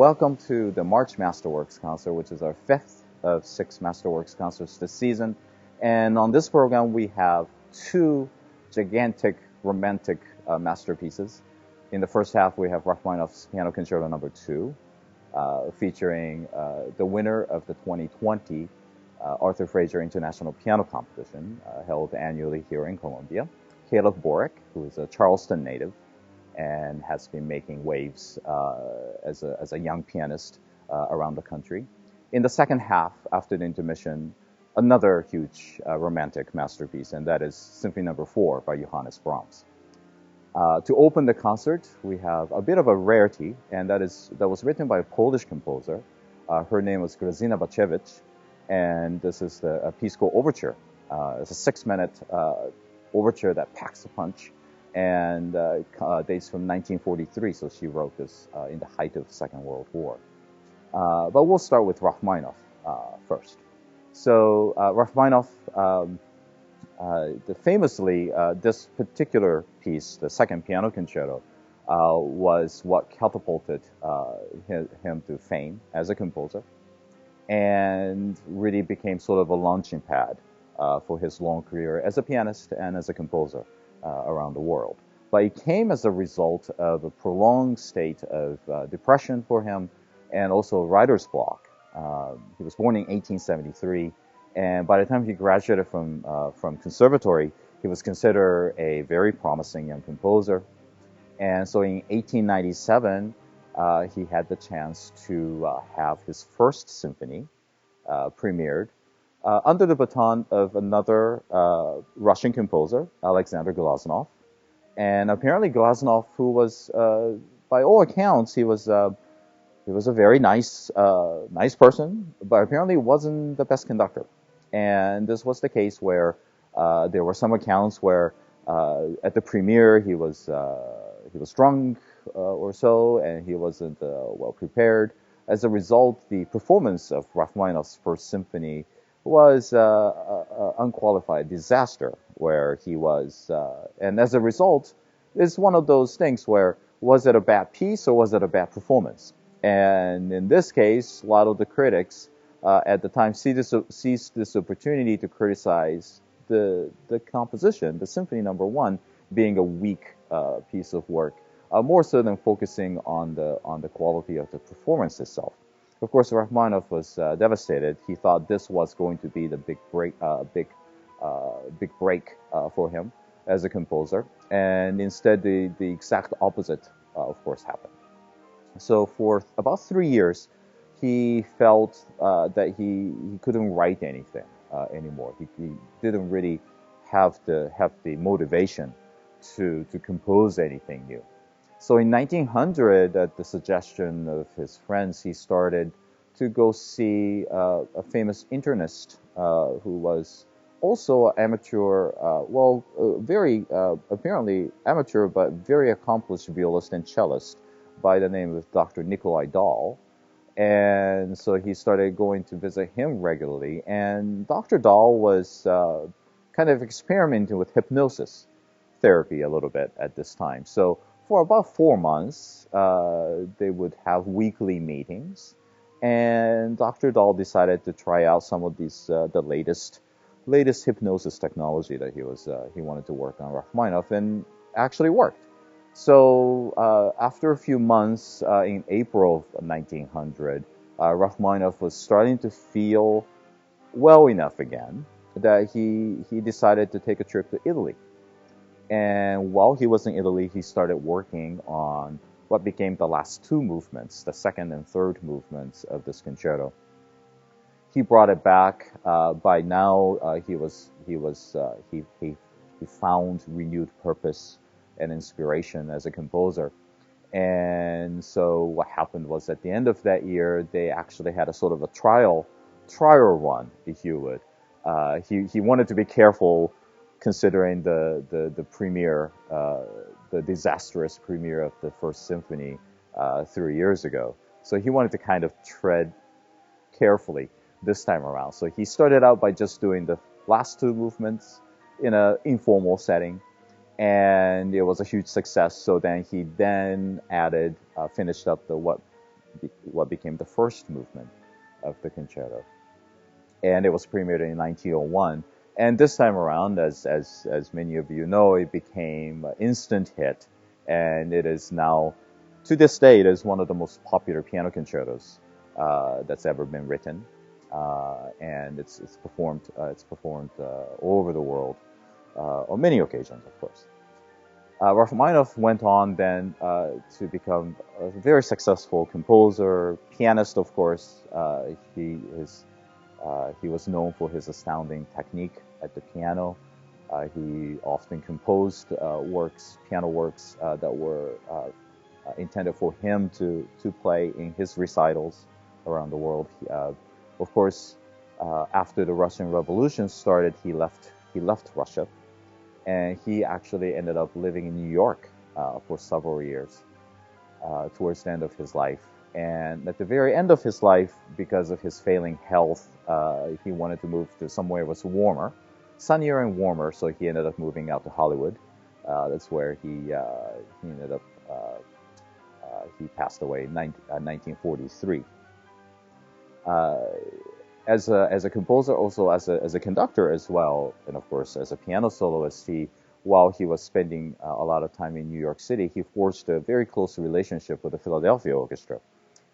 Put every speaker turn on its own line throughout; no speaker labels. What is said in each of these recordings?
welcome to the March Masterworks concert, which is our fifth of six Masterworks concerts this season. And on this program, we have two gigantic romantic masterpieces. In the first half, we have Rachmaninoff's Piano Concerto No. 2, featuring the winner of the 2020 Arthur Fraser International Piano Competition, held annually here in Columbia, Caleb Borick, who is a Charleston native and has been making waves as a young pianist around the country. In the second half, after the intermission, another huge romantic masterpiece, and that is Symphony No. 4 by Johannes Brahms. To open the concert, we have a bit of a rarity, and that was written by a Polish composer. Her name was GRAΖYNA BACEWICZ, and this is a piece called Overture. It's a 6-minute overture that packs a punch, and dates from 1943, so she wrote this in the height of the Second World War. But we'll start with Rachmaninoff first. So Rachmaninoff, famously, this particular piece, the Second Piano Concerto, was what catapulted him to fame as a composer, and really became sort of a launching pad for his long career as a pianist and as a composer around the world. But it came as a result of a prolonged state of depression for him, and also writer's block. He was born in 1873, and by the time he graduated from conservatory, he was considered a very promising young composer. And so in 1897, he had the chance to have his first symphony premiered under the baton of another Russian composer, Alexander Glazunov. And apparently Glazunov, who was, by all accounts, he was a very nice person, but apparently wasn't the best conductor. And this was the case where there were some accounts where at the premiere he was drunk or so, and he wasn't well prepared. As a result, the performance of Rachmaninoff's First Symphony was an unqualified disaster, where he was, and as a result, it's one of those things where, was it a bad piece or was it a bad performance? And in this case, a lot of the critics at the time seized this opportunity to criticize the composition, the Symphony No. 1, being a weak piece of work, more so than focusing on the quality of the performance itself. Of course, Rachmaninoff was devastated. He thought this was going to be the big break for him as a composer, and instead the exact opposite, of course, happened. So for about 3 years, he felt that he couldn't write anything anymore. He didn't really have the motivation to compose anything new. So in 1900, at the suggestion of his friends, he started to go see a famous internist who was also an amateur, very apparently amateur, but very accomplished violist and cellist by the name of Dr. Nikolai Dahl. And so he started going to visit him regularly. And Dr. Dahl was kind of experimenting with hypnosis therapy a little bit at this time. So for about 4 months, they would have weekly meetings, and Dr. Dahl decided to try out some of these the latest hypnosis technology that he wanted to work on Rachmaninoff, and actually worked. So after a few months, in April of 1900, Rachmaninoff was starting to feel well enough again that he decided to take a trip to Italy. And while he was in Italy, he started working on what became the last two movements, the second and third movements of this concerto. He brought it back. By now, he found renewed purpose and inspiration as a composer. And so what happened was, at the end of that year, they actually had a sort of a trial run, if you would. He wanted to be careful, considering the premiere, the disastrous premiere of the First Symphony 3 years ago. So he wanted to kind of tread carefully this time around. So he started out by just doing the last two movements in an informal setting, and it was a huge success. So then he added, finished up what what became the first movement of the concerto. And it was premiered in 1901. And this time around, as many of you know, it became an instant hit, and it is now, to this day, it is one of the most popular piano concertos that's ever been written, and it's performed all over the world on many occasions, of course. Rachmaninoff went on then to become a very successful composer, pianist, of course. He was known for his astounding technique at the piano. He often composed piano works that were intended for him to play in his recitals around the world. Of course, after the Russian Revolution started, he left Russia, and he actually ended up living in New York for several years towards the end of his life. And at the very end of his life, because of his failing health, he wanted to move to somewhere that was warmer, sunnier and warmer. So he ended up moving out to Hollywood. That's where he ended up. He passed away in 1943. As a composer, also as a conductor as well, and of course as a piano soloist, while he was spending a lot of time in New York City, he forged a very close relationship with the Philadelphia Orchestra,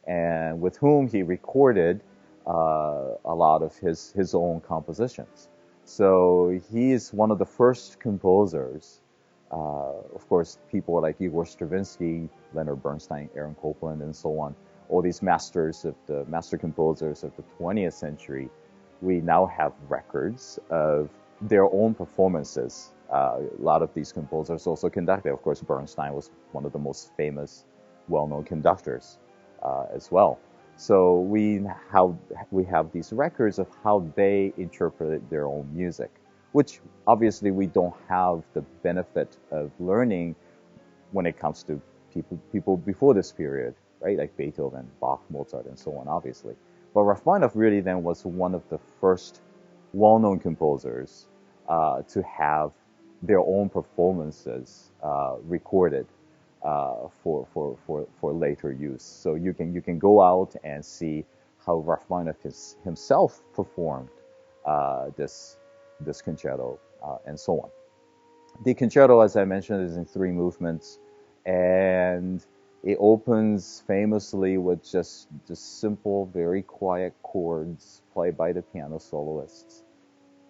and with whom he recorded a lot of his own compositions. So he is one of the first composers. Of course, people like Igor Stravinsky, Leonard Bernstein, Aaron Copland, and so on, all these master composers of the 20th century, we now have records of their own performances. A lot of these composers also conducted. Of course, Bernstein was one of the most famous, well-known conductors as well. So we have these records of how they interpreted their own music, which obviously we don't have the benefit of learning when it comes to people before this period, right? Like Beethoven, Bach, Mozart, and so on, obviously. But Rachmaninoff really then was one of the first well-known composers to have their own performances recorded for later use. So you can go out and see how Rachmaninoff himself performed this concerto and so on. The concerto, as I mentioned, is in 3 movements, and it opens famously with just simple, very quiet chords played by the piano soloists.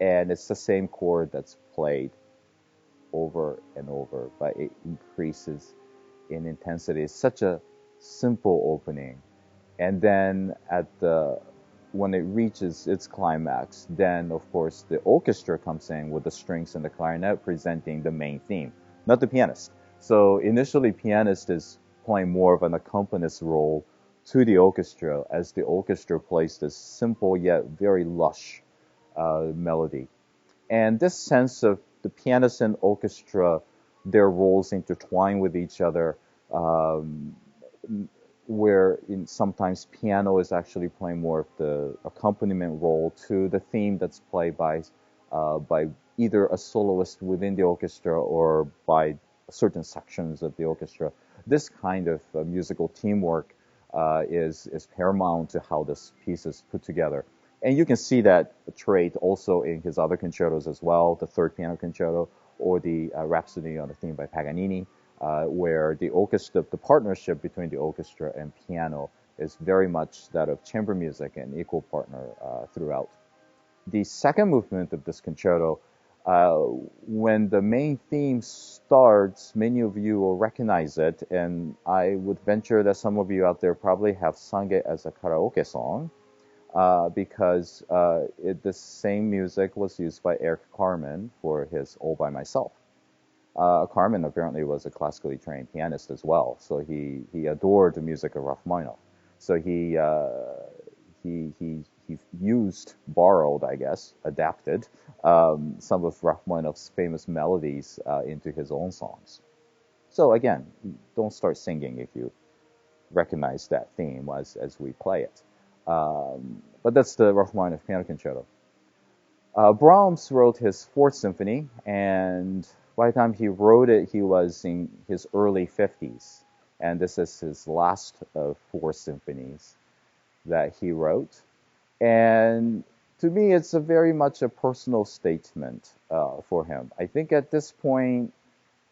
And it's the same chord that's played over and over, but it increases in intensity. It's such a simple opening. And then when it reaches its climax, then of course the orchestra comes in with the strings and the clarinet presenting the main theme, not the pianist. So initially, pianist is playing more of an accompanist role to the orchestra as the orchestra plays this simple yet very lush melody. And this sense of the pianist and orchestra, their roles intertwine with each other, where sometimes piano is actually playing more of the accompaniment role to the theme that's played by either a soloist within the orchestra or by certain sections of the orchestra. This kind of musical teamwork is paramount to how this piece is put together. And you can see that trait also in his other concertos as well, the Third Piano Concerto or the Rhapsody on the Theme by Paganini, where the partnership between the orchestra and piano is very much that of chamber music and equal partner throughout. The second movement of this concerto, when the main theme starts, many of you will recognize it, and I would venture that some of you out there probably have sung it as a karaoke song, because the same music was used by Erich Carmen for his All by Myself. Carmen apparently was a classically trained pianist as well, so he adored the music of Rachmaninoff. So he borrowed, I guess, adapted some of Rachmaninoff's famous melodies into his own songs. So again, don't start singing if you recognize that theme as we play it. But that's the Rachmaninoff Piano Concerto. Brahms wrote his Fourth Symphony, and by the time he wrote it, he was in his early 50s. and this is his last of 4 symphonies that he wrote. And to me, it's a very much a personal statement for him. I think at this point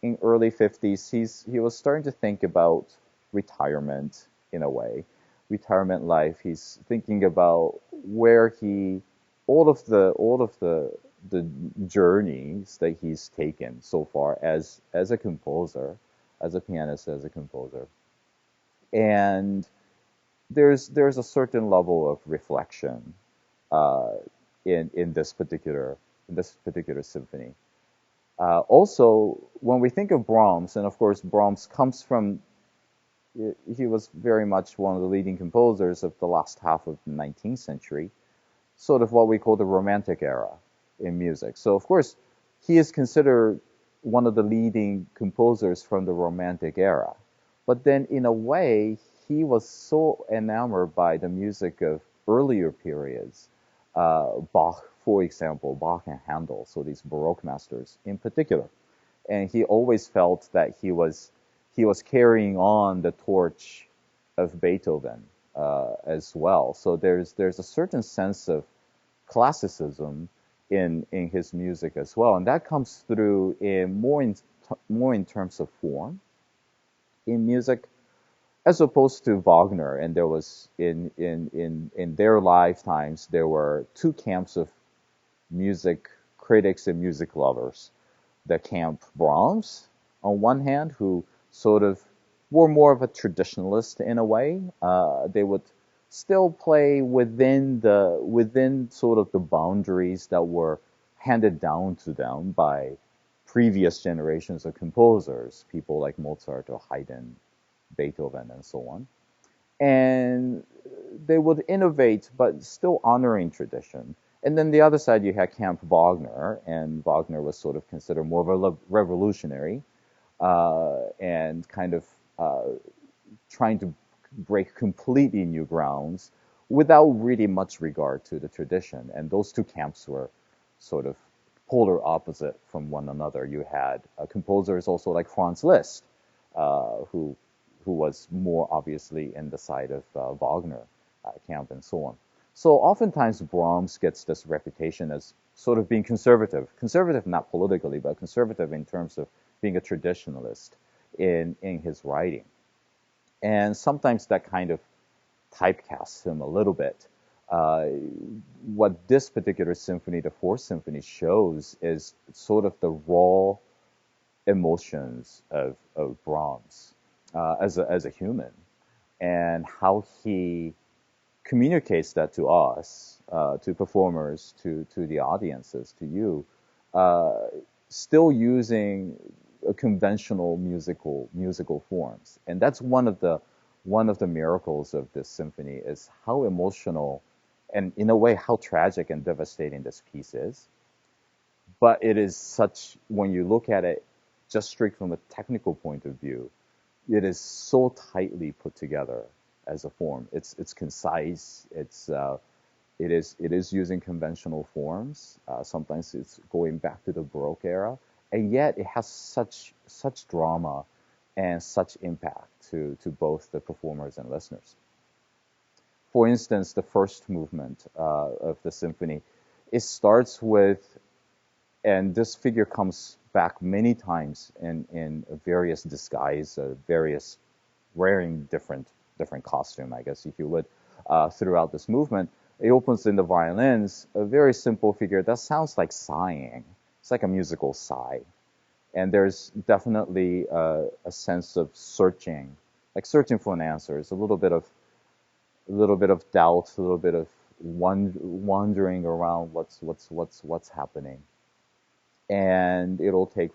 in early 50s, he was starting to think about retirement in a way, retirement life. He's thinking about where all of the journeys that he's taken so far as a composer, as a pianist, as a composer, and there's a certain level of reflection uh, in this particular symphony. Also, when we think of Brahms, and of course Brahms comes from, he was very much one of the leading composers of the last half of the 19th century, sort of what we call the Romantic era in music. So of course, he is considered one of the leading composers from the Romantic era. But then in a way, he was so enamored by the music of earlier periods, Bach, for example, Bach and Handel, so these Baroque masters in particular. And he always felt that he was carrying on the torch of Beethoven as well. So there's a certain sense of classicism in his music as well, and that comes through more in terms of form in music, as opposed to Wagner. And there was in their lifetimes there were 2 camps of music critics and music lovers. The camp Brahms, on one hand, who sort of were more of a traditionalist in a way. They would still play within sort of the boundaries that were handed down to them by previous generations of composers, people like Mozart or Haydn, Beethoven, and so on. And they would innovate, but still honoring tradition. And then the other side, you had Camp Wagner, and Wagner was sort of considered more of a revolutionary, and kind of trying to break completely new grounds without really much regard to the tradition. And those 2 camps were sort of polar opposite from one another. You had composers also like Franz Liszt, who was more obviously in the side of Wagner camp and so on. So oftentimes Brahms gets this reputation as sort of being conservative not politically, but conservative in terms of being a traditionalist in his writing. And sometimes that kind of typecasts him a little bit. What this particular symphony, the 4th symphony, shows is sort of the raw emotions of Brahms as a human, and how he communicates that to us, to performers, to the audiences, to you, still using conventional musical forms. And that's one of the miracles of this symphony, is how emotional and in a way how tragic and devastating this piece is. But it is such, when you look at it just straight from a technical point of view, it is so tightly put together as a form. It's concise. It is using conventional forms. Sometimes it's going back to the Baroque era, and yet it has such drama and such impact to both the performers and listeners. For instance, the first movement of the symphony, it starts with, and this figure comes back many times in various disguise, various wearing different costume, I guess, if you would, throughout this movement. It opens in the violins, a very simple figure that sounds like sighing. It's like a musical sigh. And there's definitely a sense of searching, like searching for an answer. It's a little bit of doubt, a little bit of wandering around what's happening. And it'll take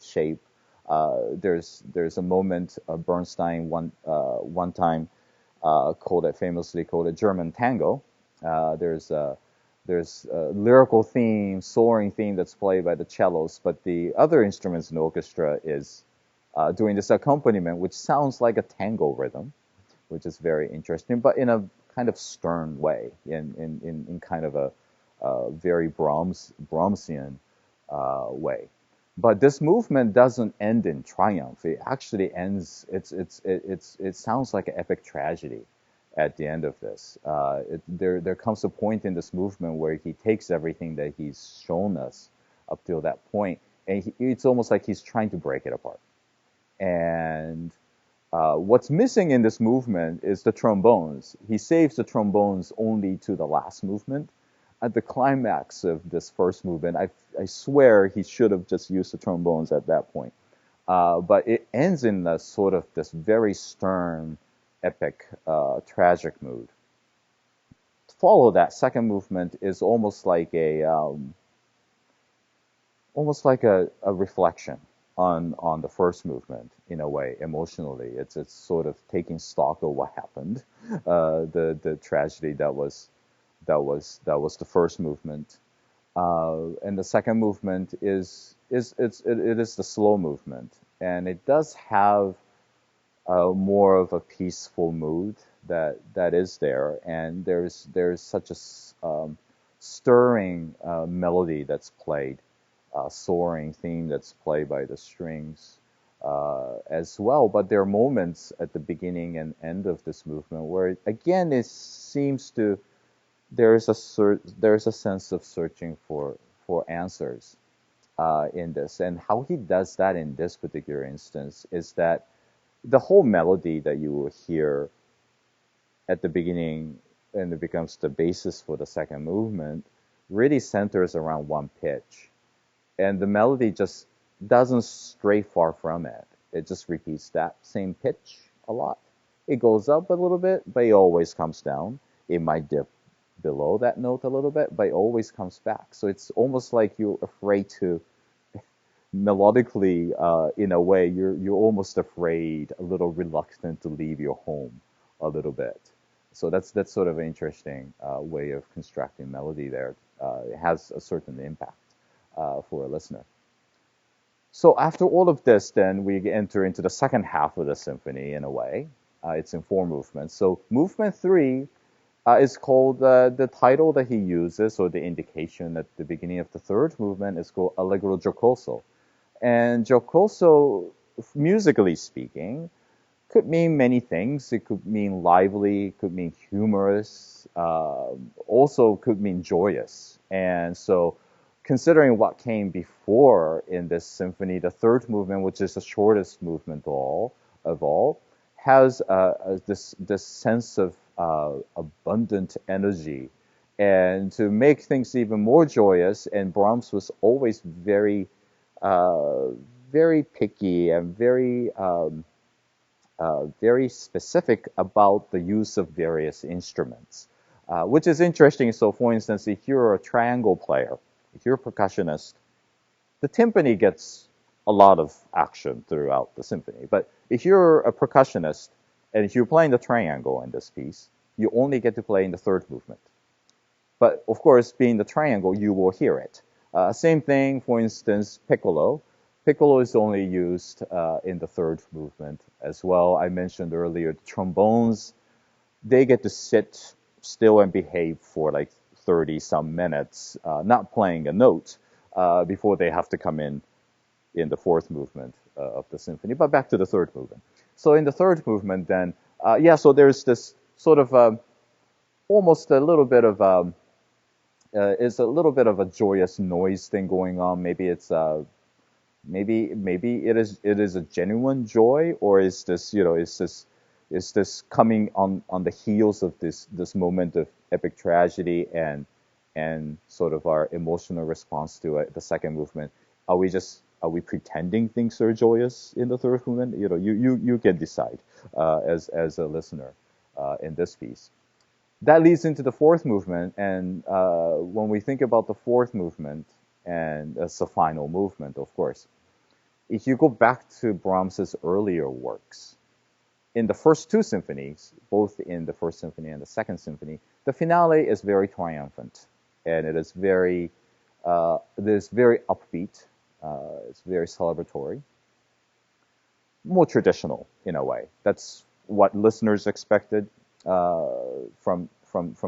shape. There's a moment Bernstein one time famously called a German tango. There's a lyrical theme, soaring theme that's played by the cellos, but the other instruments in the orchestra is doing this accompaniment, which sounds like a tango rhythm, which is very interesting, but in a kind of stern way, in kind of a very Brahmsian way. But this movement doesn't end in triumph. It actually ends. It sounds like an epic tragedy at the end of this. There comes a point in this movement where he takes everything that he's shown us up till that point, and it's almost like he's trying to break it apart. And what's missing in this movement is the trombones. He saves the trombones only to the last movement. At the climax of this first movement, I swear he should have just used the trombones at that point. But it ends in a sort of this very stern, epic, tragic mood. To follow that second movement is almost like a reflection on the first movement in a way, emotionally. It's sort of taking stock of what happened, the tragedy that was the first movement, and the second movement is the slow movement, and it does have more of a peaceful mood that is there, and there's such a stirring melody that's played, soaring theme that's played by the strings as well. But there are moments at the beginning and end of this movement where again it seems to there's a sense of searching for answers in this, and how he does that in this particular instance is that the whole melody that you will hear at the beginning, and it becomes the basis for the second movement, really centers around one pitch, and the melody just doesn't stray far from it. It just repeats that same pitch a lot. It goes up a little bit, but it always comes down. It might dip below that note a little bit, but it always comes back. So it's almost like you're afraid to melodically, in a way, you're almost afraid, a little reluctant to leave your home a little bit. So that's sort of an interesting way of constructing melody there. It has a certain impact for a listener. So after all of this, then we enter into the second half of the symphony in a way. It's in 4 movements. So movement 3 is called, the title that he uses, or the indication at the beginning of the third movement, is called Allegro Giocoso. And Giocoso, musically speaking, could mean many things. It could mean lively, it could mean humorous, also could mean joyous. And so, considering what came before in this symphony, the third movement, which is the shortest movement of all, has this sense of abundant energy. And to make things even more joyous, and Brahms was always very picky and very specific about the use of various instruments, which is interesting. So, for instance, if you're a triangle player, if you're a percussionist, the timpani gets a lot of action throughout the symphony. But if you're a percussionist, and if you're playing the triangle in this piece, you only get to play in the third movement. But of course, being the triangle, you will hear it. Same thing, for instance, piccolo. Piccolo is only used in the third movement as well. I mentioned earlier, the trombones, they get to sit still and behave for like 30-some minutes, not playing a note, before they have to come in the fourth movement of the symphony. But back to the third movement. So in the third movement, then, so there's this sort of almost a little bit of is a little bit of a joyous noise thing going on. Maybe it's maybe it is a genuine joy, or is this is this coming on the heels of this moment of epic tragedy and sort of our emotional response to it, the second movement? Are we pretending things are joyous in the third movement? You can decide as a listener in this piece. That leads into the fourth movement, and when we think about the fourth movement, and as the final movement, of course, if you go back to Brahms's earlier works, in the first 2 symphonies, both in the first symphony and the second symphony, the finale is very triumphant, and it is very upbeat. It's very celebratory, more traditional in a way. That's what listeners expected from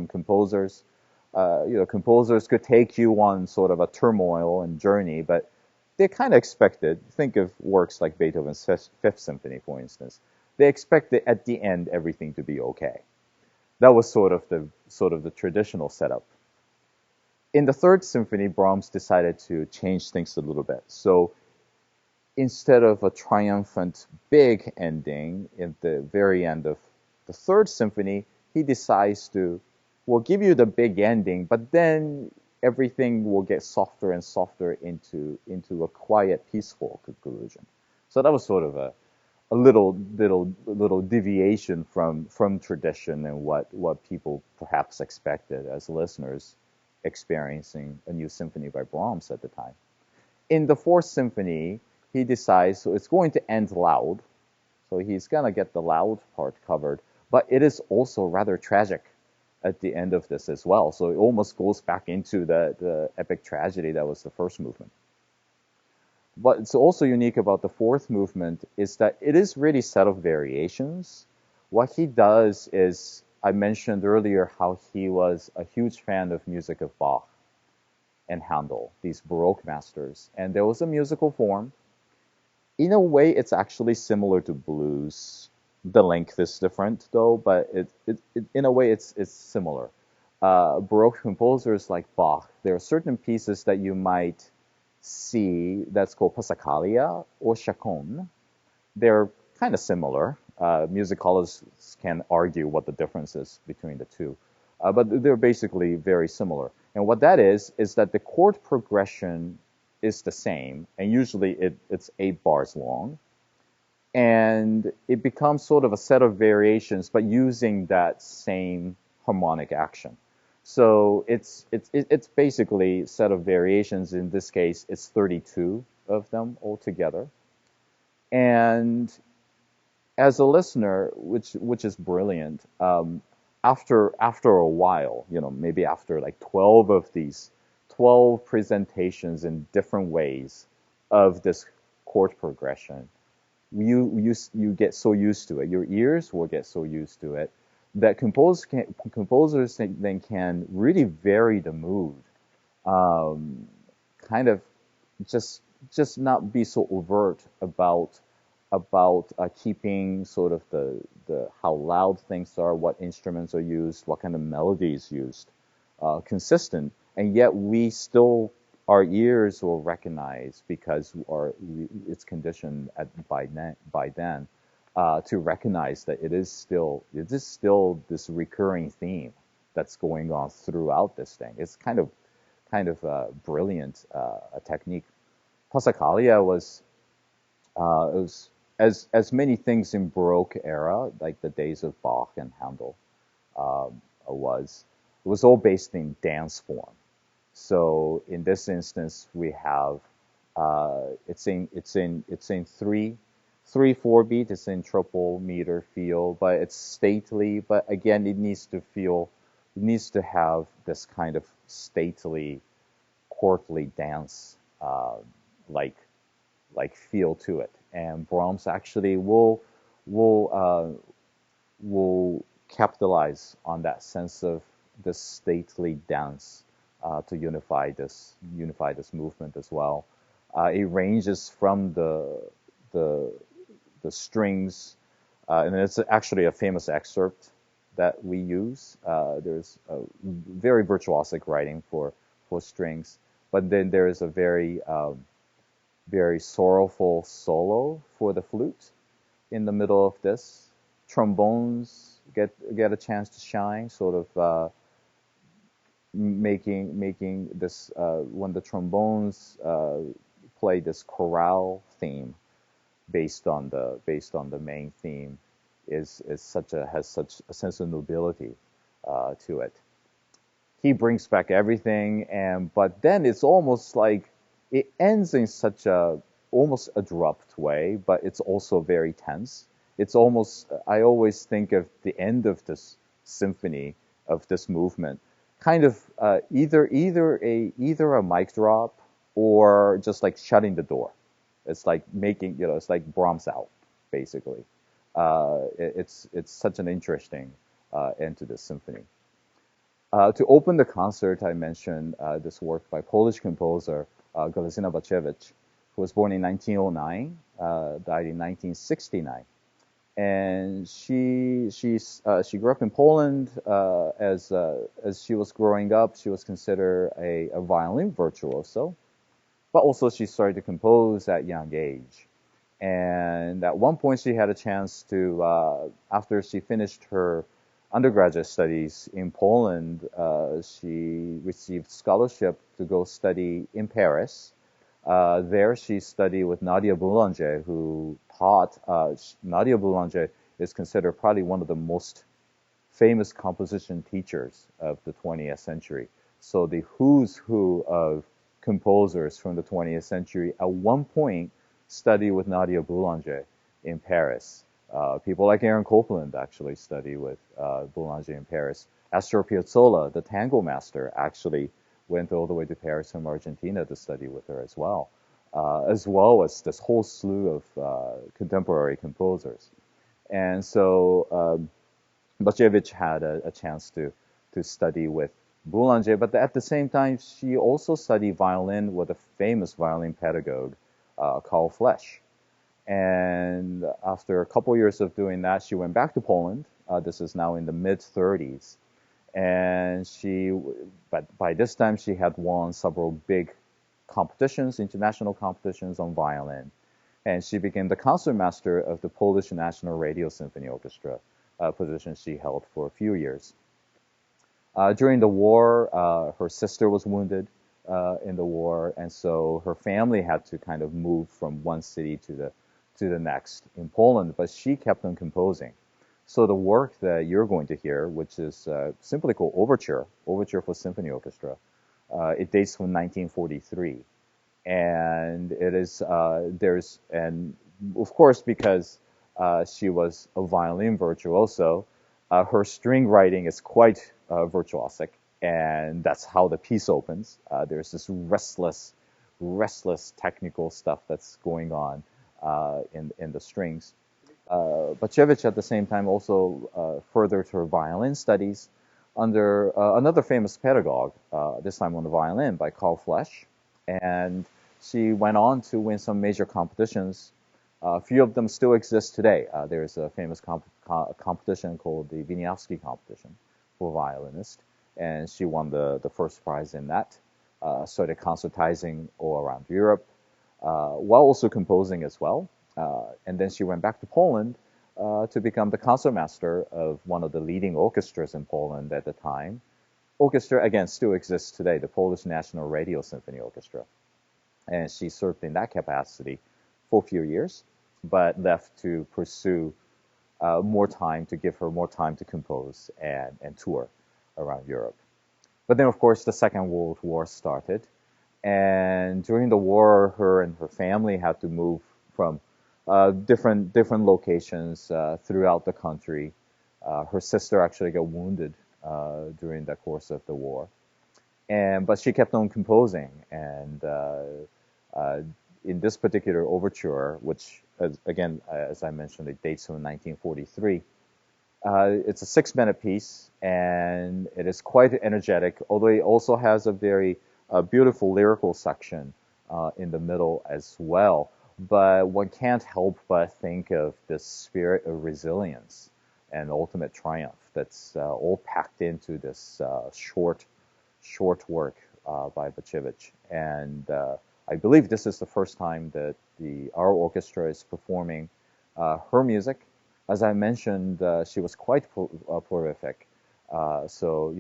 composers. Composers could take you on sort of a turmoil and journey, but they kind of expected. Think of works like Beethoven's Fifth Symphony, for instance. They expected at the end everything to be okay. That was sort of the traditional setup. In the Third Symphony, Brahms decided to change things a little bit. So instead of a triumphant big ending at the very end of the Third Symphony, he decides to, we'll give you the big ending, but then everything will get softer and softer into a quiet, peaceful conclusion. So that was sort of a little deviation from tradition and what people perhaps expected as listeners experiencing a new symphony by Brahms at the time. In the Fourth Symphony, he decides, so it's going to end loud, so he's going to get the loud part covered, but it is also rather tragic at the end of this as well. So it almost goes back into the epic tragedy that was the first movement. What's also unique about the fourth movement is that it is really a set of variations. What he does is, I mentioned earlier how he was a huge fan of music of Bach and Handel, these Baroque masters. And there was a musical form. In a way, it's actually similar to blues. The length is different, though, but in a way, it's similar. Baroque composers like Bach, there are certain pieces that you might see that's called Passacaglia or Chaconne. They're kind of similar. Musicologists can argue what the difference is between the two, but they're basically very similar. And what that is that the chord progression is the same, and usually it's 8 bars long. And it becomes sort of a set of variations, but using that same harmonic action. So it's basically a set of variations. In this case, it's 32 of them altogether. And as a listener, which is brilliant, after a while, maybe after like 12 of these, 12 presentations in different ways of this chord progression, you get so used to it. Your ears will get so used to it that composers then can really vary the mood, kind of just not be so overt about keeping sort of the how loud things are, what instruments are used, what kind of melody is used, consistent, and yet our ears will recognize, because it's conditioned by then to recognize that it is still this recurring theme that's going on throughout this thing. It's kind of brilliant technique. Passacaglia was as many things in Baroque era, like the days of Bach and Handel, it was all based in dance form. So in this instance, we have it's in 3/4 beat. It's in triple meter feel, but it's stately. But again, it needs to have this kind of stately, courtly dance like feel to it. And Brahms actually will capitalize on that sense of this stately dance to unify this movement as well. It ranges from the strings, and it's actually a famous excerpt that we use. There's a very virtuosic writing for strings, but then there is a very sorrowful solo for the flute in the middle of this. Trombones get a chance to shine, sort of making this when the trombones play this chorale theme based on the main theme has such a sense of nobility to it. He brings back everything, but then it's almost like it ends in such a almost abrupt way, but it's also very tense. It's almost, I always think of the end of this symphony, of this movement, kind of either a mic drop or just like shutting the door. It's like it's like Brahms out, basically. It's such an interesting end to this symphony. To open the concert, I mentioned this work by Polish composer GRAΖYNA, was born in 1909, died in 1969. And she grew up in Poland. As she was growing up, she was considered a violin virtuoso, but also she started to compose at young age. And at one point, she had a chance to, after she finished her undergraduate studies in Poland, she received scholarship to go study in Paris. There, she studied with Nadia Boulanger, who taught. Nadia Boulanger is considered probably one of the most famous composition teachers of the 20th century. So the who's who of composers from the 20th century at one point studied with Nadia Boulanger in Paris. People like Aaron Copland actually study with Boulanger in Paris. Astor Piazzolla, the tango master, actually went all the way to Paris from Argentina to study with her as well as this whole slew of contemporary composers. And so Bacewicz had a chance to study with Boulanger, but at the same time, she also studied violin with a famous violin pedagogue, Karl Flesch. And after a couple years of doing that, she went back to Poland. This is now in the mid-30s. And but by this time, she had won several big competitions, international competitions on violin. And she became the concertmaster of the Polish National Radio Symphony Orchestra, a position she held for a few years. During the war, her sister was wounded in the war, and so her family had to kind of move from one city to the next in Poland, but she kept on composing. So the work that you're going to hear, which is simply called Overture for Symphony Orchestra, it dates from 1943. And it is, and of course, because she was a violin virtuoso, her string writing is quite virtuosic, and that's how the piece opens. There's this restless technical stuff that's going on in the strings. Bacewicz at the same time also furthered her violin studies under another famous pedagogue, this time on the violin, by Karl Flesch. And she went on to win some major competitions. A few of them still exist today. There's a famous competition called the Wieniawski competition for violinists, and she won the first prize in that. Started concertizing all around Europe, while also composing as well. And then she went back to Poland to become the concertmaster of one of the leading orchestras in Poland at the time. Orchestra, again, still exists today, the Polish National Radio Symphony Orchestra. And she served in that capacity for a few years, but left to pursue give her more time to compose and tour around Europe. But then, of course, the Second World War started. And during the war, her and her family had to move from different locations throughout the country. Her sister actually got wounded during the course of the war, but she kept on composing. And in this particular overture, which again, as I mentioned, it dates from 1943. It's a 6-minute piece, and it is quite energetic, although it also has a very beautiful lyrical section in the middle as well. But one can't help but think of this spirit of resilience and ultimate triumph that's all packed into this short work by Bacewicz. And I believe this is the first time that our orchestra is performing her music. As I mentioned, she was quite prolific. So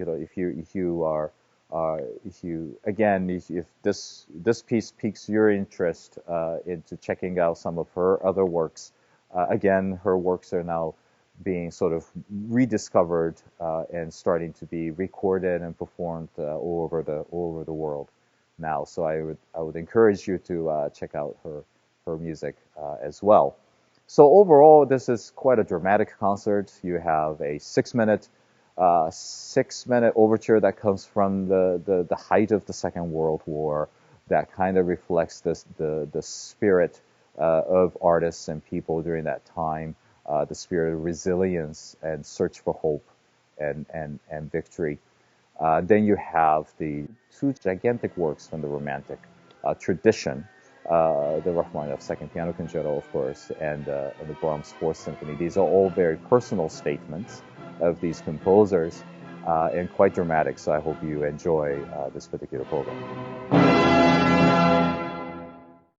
if this piece piques your interest into checking out some of her other works, again, her works are now being sort of rediscovered and starting to be recorded and performed all over the world now. So I would encourage you to check out her music as well. So overall, this is quite a dramatic concert. You have a 6-minute overture that comes from the height of the Second World War, that kind of reflects the spirit of artists and people during that time, the spirit of resilience and search for hope and victory. Then you have the two gigantic works from the Romantic tradition, the Rachmaninoff Second Piano Concerto, of course, and the Brahms Fourth Symphony. These are all very personal statements of these composers, and quite dramatic. So I hope you enjoy this particular program.